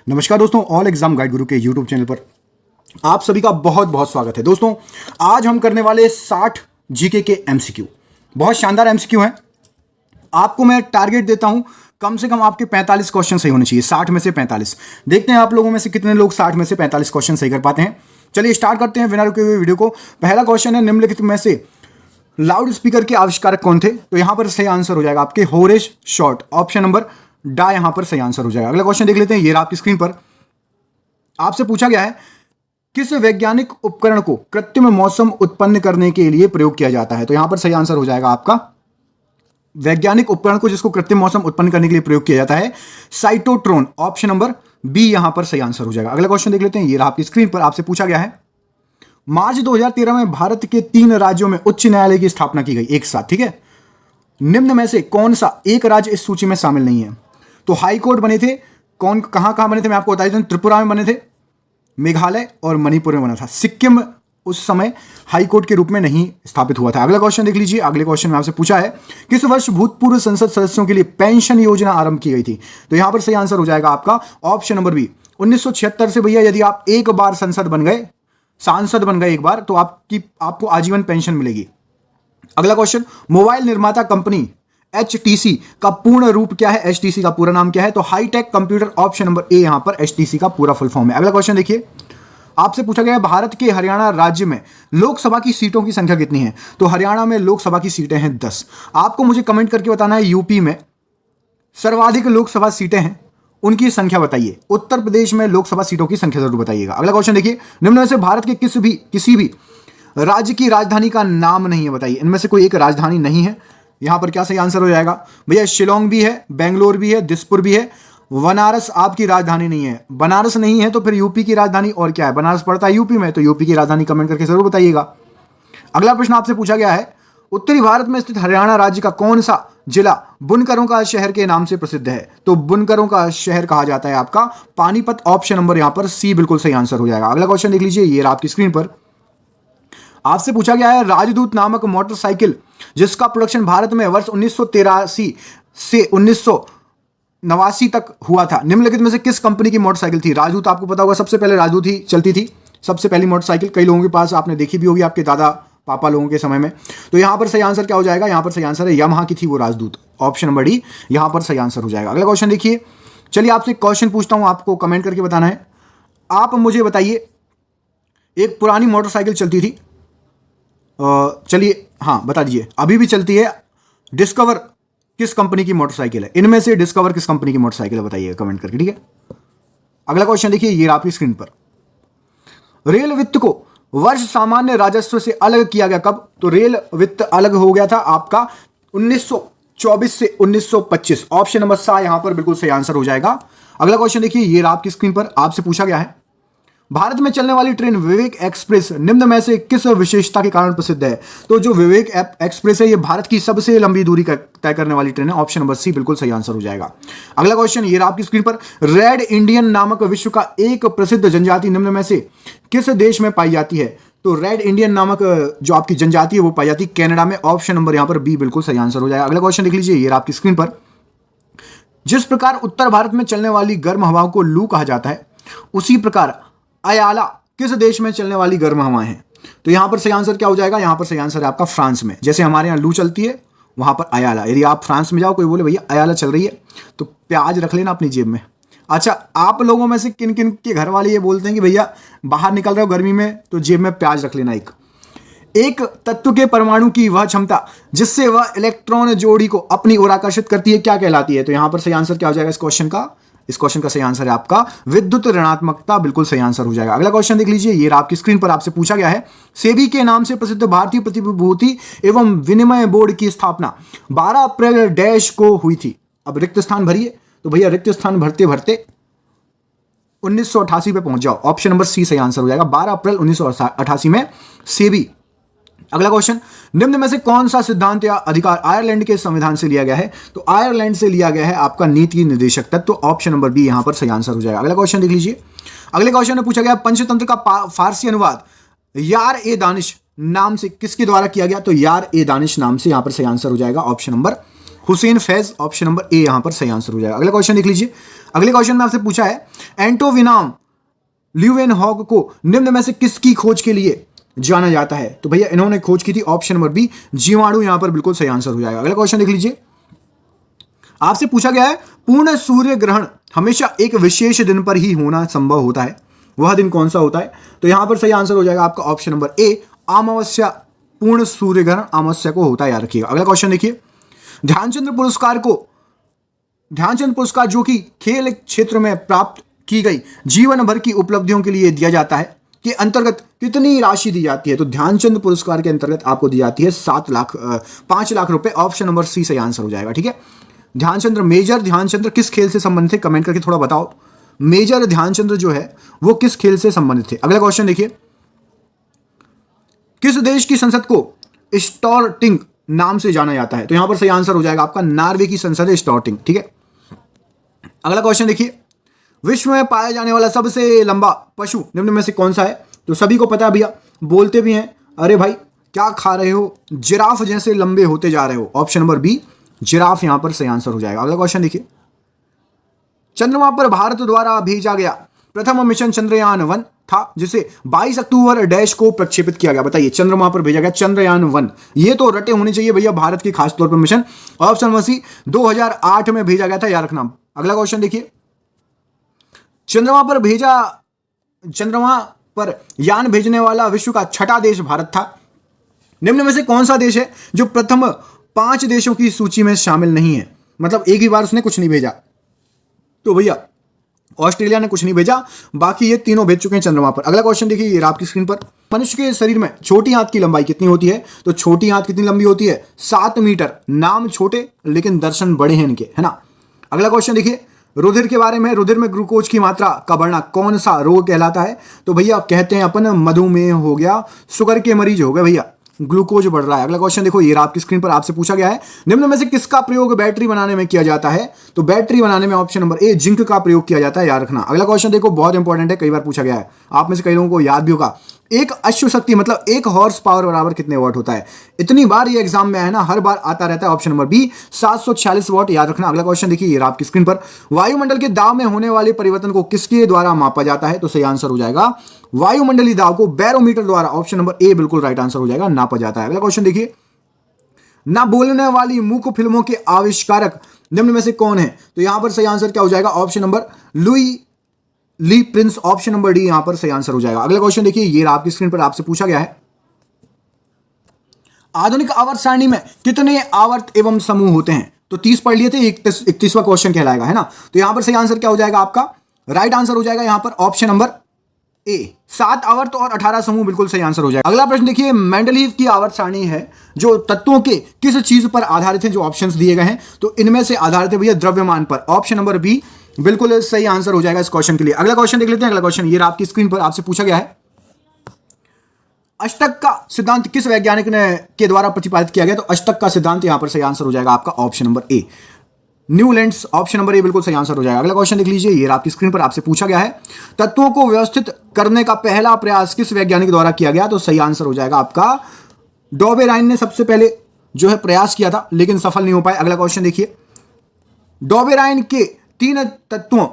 नमस्कार दोस्तों, all exam guide गुरु के यूट्यूब चैनल पर आप सभी का बहुत बहुत स्वागत है। दोस्तों आज हम करने वाले 60 जीके के एमसीक्यू। बहुत शानदार एमसीक्यू हैं। आपको मैं टारगेट देता हूं कम से कम आपके 45 क्वेश्चन सही होने चाहिए, 60 में से 45। देखते हैं आप लोगों में से कितने लोग 60 में से 45 क्वेश्चन सही कर पाते हैं। चलिए स्टार्ट करते हैं बिना रुके हुए वीडियो को। पहला क्वेश्चन है, निम्नलिखित में से लाउड स्पीकर के आविष्कारक कौन थे? तो यहां पर सही आंसर हो जाएगा आपके होरेस शॉर्ट, ऑप्शन नंबर डा यहां पर सही आंसर हो जाएगा। अगला क्वेश्चन देख लेते हैं। ये आपकी स्क्रीन पर आपसे पूछा गया है, किस वैज्ञानिक उपकरण को कृत्रिम मौसम उत्पन्न करने के लिए प्रयोग किया जाता है? तो यहां पर सही आंसर हो जाएगा आपका वैज्ञानिक उपकरण को जिसको कृत्रिम मौसम उत्पन्न करने के लिए प्रयोग किया जाता है साइटोट्रॉन, ऑप्शन नंबर बी यहां पर सही आंसर हो जाएगा। अगला क्वेश्चन देख लेते हैं। ये आपकी स्क्रीन पर आपसे पूछा गया है, मार्च 2013 में भारत के 3 राज्यों में उच्च न्यायालय की स्थापना की गई एक साथ, ठीक है। निम्न में से कौन सा एक राज्य इस सूची में शामिल नहीं है? तो हाई कोर्ट बने थे, कहां बने थे मैं आपको बता देता हूं। त्रिपुरा में बने थे, मेघालय और मणिपुर में बना था। सिक्किम उस समय हाई कोर्ट के रूप में नहीं स्थापित हुआ था। अगला क्वेश्चन देख लीजिए। अगले क्वेश्चन में आपसे पूछा है, किस वर्ष भूतपूर्व संसद सदस्यों के लिए पेंशन योजना आरंभ की गई थी? तो यहां पर सही आंसर हो जाएगा आपका ऑप्शन नंबर बी 1976 से। भैया यदि आप एक बार सांसद बन गए एक बार, तो आपको आजीवन पेंशन मिलेगी। अगला क्वेश्चन, मोबाइल निर्माता कंपनी HTC का पूर्ण रूप क्या है? HTC का पूरा नाम क्या है? तो hi tech computer, option number A यहां पर HTC का पूरा फुल फॉर्म है। अगला क्वेश्चन देखिए, आपसे पूछा गया है, भारत के हरियाणा राज्य में लोकसभा की सीटों की संख्या कितनी है? तो हरियाणा में लोकसभा की सीटें हैं 10। आपको मुझे कमेंट करके बताना है यूपी में सर्वाधिक लोकसभा सीटें हैं, उनकी संख्या बताइए। उत्तर प्रदेश में लोकसभा सीटों की संख्या जरूर बताइएगा। अगला क्वेश्चन देखिए, निम्न में से भारत के किसी भी राज्य की राजधानी का नाम नहीं है, बताइए। इनमें से कोई एक राजधानी नहीं है। यहां पर क्या सही आंसर हो जाएगा? भैया शिलोंग भी है, बेंगलोर भी है, दिसपुर भी है। बनारस आपकी राजधानी नहीं है। बनारस नहीं है तो फिर यूपी की राजधानी और क्या है? बनारस पड़ता है यूपी में, तो यूपी की राजधानी कमेंट करके जरूर बताइएगा। अगला प्रश्न आपसे पूछा गया है, उत्तरी भारत में स्थित हरियाणा राज्य का कौन सा जिला बुनकरों का शहर के नाम से प्रसिद्ध है? तो बुनकरों का शहर कहा जाता है आपका पानीपत, ऑप्शन नंबर यहां पर सी बिल्कुल सही आंसर हो जाएगा। अगला क्वेश्चन देख लीजिए। ये आपकी स्क्रीन पर आपसे पूछा गया है, राजदूत नामक मोटरसाइकिल जिसका प्रोडक्शन भारत में वर्ष 1983 से 1989 तक हुआ था, निम्नलिखित में से किस कंपनी की मोटरसाइकिल थी? राजदूत आपको पता होगा, सबसे पहले राजदूत ही चलती थी। सबसे पहली मोटरसाइकिल कई लोगों के पास आपने देखी भी होगी, आपके दादा पापा लोगों के समय में। तो यहां पर सही आंसर क्या हो जाएगा? यहां पर सही आंसर है यामाहा की थी वो राजदूत, ऑप्शन नंबर डी यहां पर सही आंसर हो जाएगा। अगला क्वेश्चन देखिए। चलिए आपसे क्वेश्चन पूछता हूं, आपको कमेंट करके बताना है। आप मुझे बताइए, एक पुरानी मोटरसाइकिल चलती थी, चलिए हाँ बता दीजिए, अभी भी चलती है, डिस्कवर किस कंपनी की मोटरसाइकिल है? इनमें से डिस्कवर किस कंपनी की मोटरसाइकिल है बताइए कमेंट करके, ठीक है। अगला क्वेश्चन देखिए। ये आपकी स्क्रीन पर, रेल वित्त को वर्ष सामान्य राजस्व से अलग किया गया कब? तो रेल वित्त अलग हो गया था आपका 1924 से 1925, ऑप्शन नंबर सा यहां पर बिल्कुल सही आंसर हो जाएगा। अगला क्वेश्चन देखिए। ये आपकी स्क्रीन पर आपसे पूछा गया है, भारत में चलने वाली ट्रेन विवेक एक्सप्रेस निम्न में से किस विशेषता के कारण प्रसिद्ध है? तो जो विवेक एक्सप्रेस है, ये भारत की सबसे लंबी दूरी तय करने वाली ट्रेन है, ऑप्शन नंबर सी बिल्कुल सही आंसर हो जाएगा। अगला क्वेश्चन, ये आपकी स्क्रीन पर, रेड इंडियन नामक विश्व का एक प्रसिद्ध जनजाति निम्न में से किस देश में पाई जाती है? तो रेड इंडियन नामक जो आपकी जनजाति है वो पाई जाती है कनाडा में, ऑप्शन नंबर यहां पर बी बिल्कुल सही आंसर हो जाएगा। अगला क्वेश्चन देख लीजिए। ये आपकी स्क्रीन पर, जिस प्रकार उत्तर भारत में चलने वाली गर्म हवाओं को लू कहा जाता है, उसी प्रकार अयाला किस देश में चलने वाली गर्म हवाएं हैं? तो यहां पर सही आंसर क्या हो जाएगा? यहां पर सही आंसर है आपका फ्रांस में। जैसे हमारे यहां लू चलती है, वहां पर अयाला। यदि आप फ्रांस में जाओ, कोई बोले भैया अयाला चल रही है, तो प्याज रख लेना अपनी जेब में। अच्छा, आप लोगों में से किन किन के घर वाले ये बोलते हैं कि भैया बाहर निकल रहे हो गर्मी में तो जेब में प्याज रख लेना? एक तत्व के परमाणु की वह क्षमता जिससे वह इलेक्ट्रॉन जोड़ी को अपनी ओर आकर्षित करती है क्या कहलाती है? तो यहां पर सही आंसर क्या हो जाएगा इस क्वेश्चन का सही आंसर है आपका विद्युत ऋणात्मकता, बिल्कुल सही आंसर हो जाएगा। अगला क्वेश्चन देख लीजिए। ये आपकी स्क्रीन पर आपसे पूछा गया है, सेबी के नाम से प्रसिद्ध भारतीय प्रतिभूति एवं विनिमय बोर्ड की स्थापना 12 अप्रैल डैश को हुई थी। अब रिक्त स्थान भरिए। तो भैया रिक्त स्थान भरते भरते 1988 पे पहुंच जाओ, ऑप्शन नंबर सी सही आंसर हो जाएगा। 12 अप्रैल 1988 में सेबी। अगला क्वेश्चन, निम्न में से कौन सा सिद्धांत या अधिकार आयरलैंड के संविधान से लिया गया है? तो आयरलैंड से लिया गया है आपका नीति निर्देशक तत्व, ऑप्शन नंबर बी यहां पर सही आंसर हो जाएगा। अगला क्वेश्चन देख लीजिए। अगले क्वेश्चन में पूछा गया, पंचतंत्र का फारसी अनुवाद यार ए दानिश नाम से किसके द्वारा किया गया? तो यार ए दानिश नाम से यहां पर सही आंसर हो जाएगा, option number Hussain Faiz, option number A यहां पर सही आंसर हो जाएगा। अगला क्वेश्चन देख लीजिए। अगले क्वेश्चन में आपसे पूछा है एंटोविनाम ल्यूवेनहॉग को निम्न में से किसकी खोज के लिए जाना जाता है? तो भैया इन्होंने खोज की थी, ऑप्शन नंबर बी जीवाणु, यहां पर बिल्कुल सही आंसर हो जाएगा। अगला क्वेश्चन देख लीजिए। आपसे पूछा गया है पूर्ण सूर्य ग्रहण हमेशा एक विशेष दिन पर ही होना संभव होता है, वह दिन कौन सा होता है? तो यहां पर सही आंसर हो जाएगा आपका ऑप्शन नंबर ए अमावस्या। पूर्ण सूर्य ग्रहण अमावस्या को होता है, याद रखिएगा। अगला क्वेश्चन देखिए। ध्यानचंद पुरस्कार जो कि खेल क्षेत्र में प्राप्त की गई जीवन भर की उपलब्धियों के लिए दिया जाता है के अंतर्गत कितनी राशि दी जाती है? तो ध्यानचंद पुरस्कार के अंतर्गत आपको दी जाती है 5 लाख रुपए, ऑप्शन नंबर सी सही आंसर हो जाएगा। ठीक है। मेजर ध्यानचंद्र किस खेल से संबंधित थे? कमेंट करके थोड़ा बताओ। मेजर ध्यानचंद्र जो है वो किस खेल से संबंधित थे? अगला क्वेश्चन देखिए। किस देश की संसद को स्टॉर्टिंग नाम से जाना जाता है? तो यहां पर सही आंसर हो जाएगा आपका नॉर्वे की संसद है स्टॉर्टिंग। ठीक है। अगला क्वेश्चन देखिए। विश्व में पाया जाने वाला सबसे लंबा पशु निम्न में से कौन सा है? तो सभी को पता है भैया, बोलते भी हैं, अरे भाई क्या खा रहे हो, जिराफ जैसे लंबे होते जा रहे हो, ऑप्शन नंबर बी जिराफ यहां पर सही आंसर हो जाएगा। अगला क्वेश्चन देखिए। चंद्रमा पर भारत द्वारा भेजा गया प्रथम मिशन चंद्रयान-1 था, जिसे 22 अक्टूबर डैश को प्रक्षेपित किया गया। बताइए, चंद्रमा पर भेजा गया चंद्रयान-1, ये तो रटे होने चाहिए भैया भारत के खास तौर पर मिशन, ऑप्शन नंबर सी 2008 में भेजा गया था, याद रखना। अगला क्वेश्चन देखिए। चंद्रमा पर यान भेजने वाला विश्व का छठा देश भारत था। निम्न में से कौन सा देश है जो प्रथम 5 देशों की सूची में शामिल नहीं है? मतलब एक ही बार उसने कुछ नहीं भेजा। तो भैया ऑस्ट्रेलिया ने कुछ नहीं भेजा, बाकी ये तीनों भेज चुके हैं चंद्रमा पर। अगला क्वेश्चन देखिए, ये आपकी स्क्रीन पर। मनुष्य के शरीर में छोटी आंत की लंबाई कितनी होती है? तो छोटी आंत कितनी लंबी होती है? 7 मीटर। नाम छोटे लेकिन दर्शन बड़े हैं इनके, है ना। अगला क्वेश्चन देखिए। रुधिर के बारे में, रुधिर में ग्लूकोज की मात्रा का बढ़ना कौन सा रोग कहलाता है? तो भैया कहते हैं अपन मधुमेह हो गया, शुगर के मरीज हो गए भैया, ग्लूकोज बढ़ रहा है। अगला क्वेश्चन देखो, ये आपकी स्क्रीन पर आपसे पूछा गया है निम्न में से किसका प्रयोग बैटरी बनाने में किया जाता है? तो बैटरी बनाने में ऑप्शन नंबर ए जिंक का प्रयोग किया जाता है, याद रखना। अगला क्वेश्चन देखो, बहुत इंपॉर्टेंट है, कई बार पूछा गया है, आप में से कई लोगों को याद भी होगा। एक अश्व शक्ति मतलब 1 हॉर्स पावर बराबर कितने वॉट होता है? इतनी बार ये एग्जाम में है ना, हर बार आता रहता है, ऑप्शन नंबर बी 746 वॉट, याद रखना। अगला क्वेश्चन देखिए, ये आपकी स्क्रीन पर। वायुमंडल के दाब में होने वाले परिवर्तन को किसके द्वारा मापा जाता है? तो सही आंसर हो जाएगा वायुमंडलीय दाब को बैरोमीटर द्वारा, ऑप्शन नंबर ए बिल्कुल राइट आंसर हो जाएगा, नापा जाता है। अगला क्वेश्चन देखिए। ना बोलने वाली मूक फिल्मों के आविष्कारक निम्न में से कौन है? तो यहां पर सही आंसर क्या हो जाएगा? ऑप्शन नंबर लुई ली प्रिंस, ऑप्शन नंबर डी यहां पर सही आंसर हो जाएगा। अगला क्वेश्चन देखिए, ये आपकी स्क्रीन पर आपसे पूछा गया है आधुनिक आवर्त सारणी में कितने आवर्त एवं समूह होते हैं? तो 30 पढ़ लिए थे, 31वां क्वेश्चन कहलाएगा, है ना। तो यहां पर सही आंसर क्या हो जाएगा? आपका राइट आंसर हो जाएगा यहां पर ऑप्शन नंबर ए 7 आवर्त और 18 समूह, बिल्कुल सही आंसर हो जाएगा। अगला प्रश्न देखिए। मेंडलीव की आवर्त सारणी है जो तत्वों के किस चीज पर आधारित है? जो ऑप्शंस दिए गए हैं तो इनमें से आधारित है भैया द्रव्यमान पर, ऑप्शन नंबर बी बिल्कुल सही आंसर हो जाएगा इस क्वेश्चन के लिए। अगला क्वेश्चन देख लेते हैं। अगला क्वेश्चन ये आपकी स्क्रीन पर आपसे पूछा गया है अष्टक का सिद्धांत किस वैज्ञानिक के द्वारा प्रतिपादित किया गया? तो अष्टक का सिद्धांत यहां पर सही आंसर हो जाएगा आपका option number A Newlands, option number A बिल्कुल सही आंसर हो जाएगा। अगला क्वेश्चन देख लीजिए, ये आपकी स्क्रीन पर आपसे पूछा गया है तत्वों को व्यवस्थित करने का पहला प्रयास किस वैज्ञानिक द्वारा किया गया? तो सही आंसर हो जाएगा आपका डॉबेराइन ने सबसे पहले जो है प्रयास किया था, लेकिन सफल नहीं हो पाए। अगला क्वेश्चन देखिए। डॉबेराइन के 3 तत्वों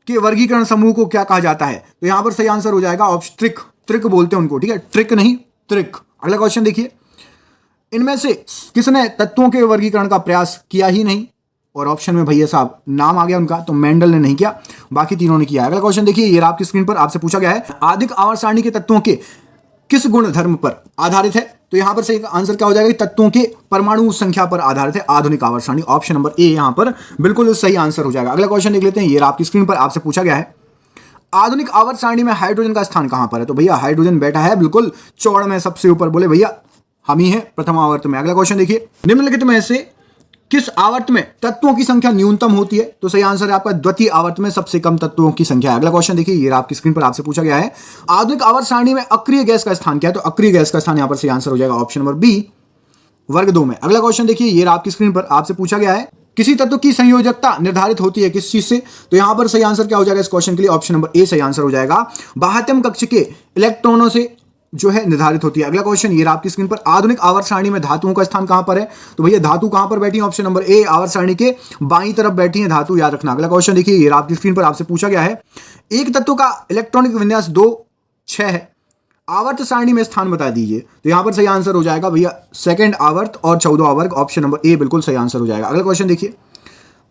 के वर्गीकरण समूह को क्या कहा जाता है? तो यहां पर सही आंसर हो जाएगा ऑप्शन त्रिक बोलते हैं उनको, ठीक है, ट्रिक नहीं त्रिक। अगला क्वेश्चन देखिए। इनमें से किसने तत्वों के वर्गीकरण का प्रयास किया ही नहीं? और ऑप्शन में भैया साहब नाम आ गया उनका, तो मेंडल ने नहीं किया, बाकी तीनों ने किया। अगला क्वेश्चन देखिए, ये आपकी स्क्रीन पर आपसे पूछा गया है आदिक आवर्त सारणी के तत्वों के किस गुण धर्म पर आधारित है? तो यहां पर सही आंसर क्या हो जाएगा? तत्वों के परमाणु संख्या पर आधारित है आधुनिक आवर्त सारणी, ऑप्शन नंबर ए यहां पर बिल्कुल सही आंसर हो जाएगा। अगला क्वेश्चन देख लेते हैं। ये आपकी स्क्रीन पर आपसे पूछा गया है आधुनिक आवर्त सारणी में हाइड्रोजन का स्थान कहां पर है? तो भैया हाइड्रोजन बैठा है बिल्कुल चौड़ में सबसे ऊपर, बोले भैया हम ही है प्रथम आवर्त में। अगला क्वेश्चन देखिए। निम्नलिखित में से किस आवर्त में तत्वों की संख्या न्यूनतम होती है? तो सही आंसर है आपका द्वितीय आवर्त में सबसे कम तत्वों की संख्या है। अगला क्वेश्चन देखिए, ये आपकी स्क्रीन पर आपसे पूछा गया है आधुनिक आवर्त सारणी में अक्रिय गैस का स्थान क्या है? तो अक्रिय गैस का स्थान यहां पर सही आंसर हो जाएगा ऑप्शन नंबर बी वर्ग 2 में। अगला क्वेश्चन देखिए, ये आपकी स्क्रीन पर आपसे पूछा गया है किसी तत्व की संयोजकता निर्धारित होती है किस चीज से? तो यहां पर सही आंसर क्या हो जाएगा इस क्वेश्चन के लिए? ऑप्शन नंबर ए सही आंसर हो जाएगा बाह्यतम कक्ष के इलेक्ट्रॉनों से जो है निर्धारित होती है। अगला क्वेश्चन ये रहा आपकी स्क्रीन पर, आधुनिक आवर्त सारणी में धातुओं का स्थान कहां पर है? तो भैया धातु कहां पर बैठी है? ऑप्शन नंबर ए, आवर्त सारणी के बाईं तरफ बैठी है धातु, याद रखना। अगला क्वेश्चन देखिए, ये रहा आपकी स्क्रीन पर, आपसे पूछा गया है एक तत्व का इलेक्ट्रॉनिक विन्यास 2, 6 है, आवर्त सारणी में स्थान बता दीजिए। तो यहां पर सही आंसर हो जाएगा भैया सेकंड आवर्त और 14वां वर्ग, ऑप्शन नंबर ए बिल्कुल सही आंसर हो जाएगा। अगला क्वेश्चन देखिए,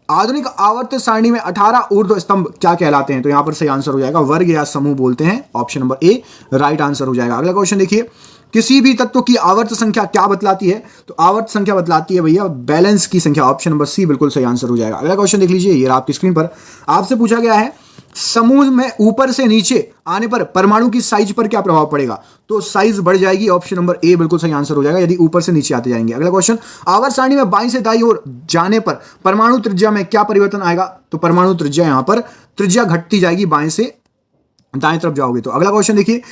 आधुनिक आवर्त सारणी में 18 ऊर्ध्व स्तंभ क्या कहलाते हैं? तो यहां पर सही आंसर हो जाएगा वर्ग या समूह बोलते हैं, option number A right answer हो जाएगा। अगला क्वेश्चन देखिए, किसी भी तत्व की आवर्त संख्या क्या बतलाती है? तो आवर्त संख्या बतलाती है भैया बैलेंस की संख्या, ऑप्शन नंबर सी बिल्कुल सही आंसर हो जाएगा। अगला क्वेश्चन देख लीजिए, ये आपकी स्क्रीन पर, आपसे पूछा गया है समूह में ऊपर से नीचे आने पर परमाणु की साइज पर क्या प्रभाव पड़ेगा? तो साइज बढ़ जाएगी, ऑप्शन नंबर ए बिल्कुल सही आंसर हो जाएगा यदि ऊपर से नीचे आते जाएंगे। अगला क्वेश्चन, आवर्त सारणी में बाईं से दाईं ओर जाने पर परमाणु त्रिज्या में क्या परिवर्तन आएगा? तो परमाणु त्रिज्या यहां पर त्रिज्या घटती जाएगी बाएं से दाएं तरफ जाओगे तो। अगला क्वेश्चन देखिए,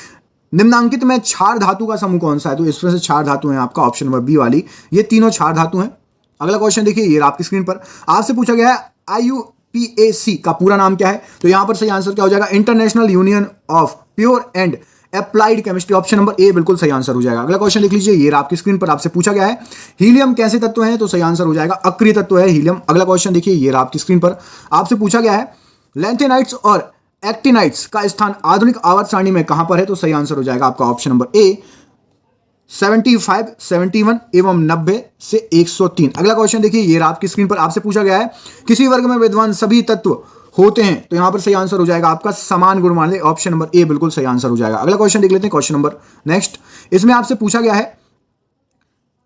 निम्नांकित में क्षार धातु का समूह कौन सा है? तो इसमें से क्षार धातु है आपका, ऑप्शन नंबर बी वाली, ये तीनों क्षार धातु हैं। अगला क्वेश्चन देखिए, ये आपकी स्क्रीन पर, आपसे पूछा गया है IUPAC का पूरा नाम क्या है? तो यहां पर सही आंसर क्या हो जाएगा? International union of pure and applied chemistry, option number A बिल्कुल सही आंसर हो जाएगा। अगला क्वेश्चन देख लीजिए, ये आपकी स्क्रीन पर, आपसे पूछा गया है हीलियम कैसे तत्व है? तो सही आंसर हो जाएगा अक्रिय तत्व है हीलियम। अगला क्वेश्चन देखिए, ये आपकी स्क्रीन पर, आपसे पूछा गया है लैंथेनाइट्स और एक्टिनाइट्स का स्थान आधुनिक आवर्त सारणी में कहां पर है? तो सही आंसर हो जाएगा आपका ऑप्शन नंबर ए 75, 71 एवं 90 से 103। अगला क्वेश्चन देखिए, ये आपकी स्क्रीन पर, आपसे पूछा गया है किसी वर्ग में विद्वान सभी तत्व होते हैं? तो यहां पर सही आंसर हो जाएगा आपका समान गुण मान ले, ऑप्शन नंबर ए बिल्कुल सही आंसर हो जाएगा। अगला क्वेश्चन देख लेते हैं, क्वेश्चन नंबर नेक्स्ट, इसमें आपसे पूछा गया है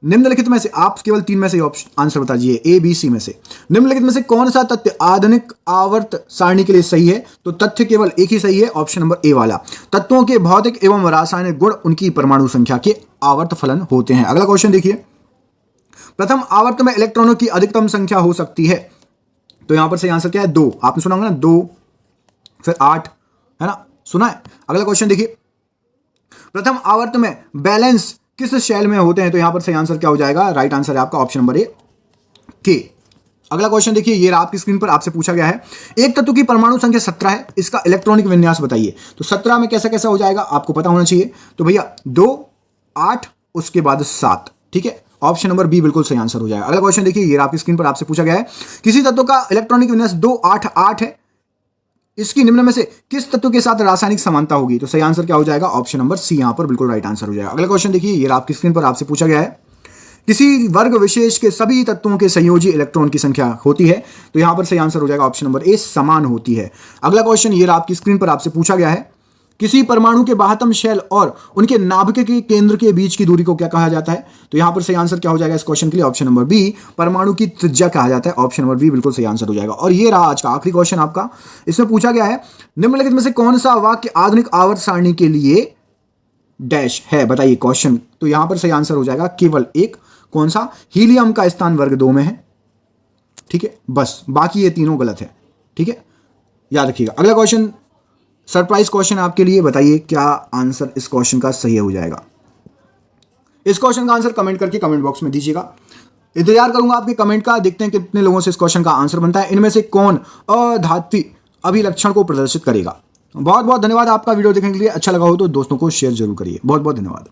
निम्नलिखित में से, आप केवल 3 में से आंसर बताइए, ए बी सी में से, निम्नलिखित में से कौन सा तथ्य आधुनिक आवर्त सारणी के लिए सही है? तो तथ्य केवल एक ही सही है, ऑप्शन नंबर ए वाला, तत्वों के भौतिक एवं रासायनिक गुण उनकी परमाणु संख्या के आवर्त फलन होते हैं। अगला क्वेश्चन देखिए, प्रथम आवर्त में इलेक्ट्रॉनों की अधिकतम संख्या हो सकती है? तो यहां पर सही आंसर क्या है? 2, आपने सुना होगा ना, 2 फिर 8, है ना, सुना है। अगला क्वेश्चन देखिए, प्रथम आवर्त में बैलेंस किस शैल में होते हैं? तो यहां पर सही आंसर क्या हो जाएगा? राइट आंसर है आपका ऑप्शन नंबर ए के। अगला क्वेश्चन देखिए, ये आपकी स्क्रीन पर, आपसे पूछा गया है एक तत्व की परमाणु संख्या 17 है, इसका इलेक्ट्रॉनिक विन्यास बताइए। तो 17 में कैसा कैसा हो जाएगा आपको पता होना चाहिए। तो भैया 2, 8 उसके बाद 7, ठीक है, ऑप्शन नंबर बी बिल्कुल सही आंसर हो जाएगा। अगला क्वेश्चन देखिए, ये आपकी स्क्रीन पर, आपसे पूछा गया है किसी तत्व का इलेक्ट्रॉनिक विन्यास 2, 8, 8 है, इसकी निम्न में से किस तत्व के साथ रासायनिक समानता होगी? तो सही आंसर क्या हो जाएगा? ऑप्शन नंबर सी यहां पर बिल्कुल राइट आंसर हो जाएगा। अगला क्वेश्चन देखिए, ये आपकी स्क्रीन पर, आपसे पूछा गया है किसी वर्ग विशेष के सभी तत्वों के संयोजी इलेक्ट्रॉन की संख्या होती है? तो यहां पर सही आंसर हो जाएगा ऑप्शन नंबर ए समान होती है। अगला क्वेश्चन, ये आपकी स्क्रीन पर, आपसे पूछा गया है किसी परमाणु के बाह्यतम शेल और उनके नाभिक के केंद्र के बीच की दूरी को क्या कहा जाता है? तो यहां पर सही आंसर क्या हो जाएगा इस क्वेश्चन के लिए? ऑप्शन नंबर बी परमाणु की त्रिज्या कहा जाता है, ऑप्शन नंबर बी बिल्कुल सही आंसर हो जाएगा। और ये रहा आज का आखिरी क्वेश्चन आपका, इसमें पूछा गया है निम्नलिखित में से कौन सा वाक्य आधुनिक आवर्त सारणी के लिए डैश है? बताइए क्वेश्चन। तो यहां पर सही आंसर हो जाएगा केवल एक, कौन सा? हीलियम का स्थान वर्ग 2 में है, ठीक है, बस, बाकी ये तीनों गलत है, ठीक है, याद रखिएगा। अगला क्वेश्चन सरप्राइज क्वेश्चन आपके लिए, बताइए क्या आंसर इस क्वेश्चन का सही हो जाएगा। इस क्वेश्चन का आंसर कमेंट करके कमेंट बॉक्स में दीजिएगा, इंतजार करूंगा आपके कमेंट का। देखते हैं कितने लोगों से इस क्वेश्चन का आंसर बनता है। इनमें से कौन अधात्वी अभिलक्षण को प्रदर्शित करेगा? बहुत बहुत धन्यवाद आपका वीडियो देखने के लिए। अच्छा लगा हो तो दोस्तों को शेयर जरूर करिए। बहुत बहुत धन्यवाद।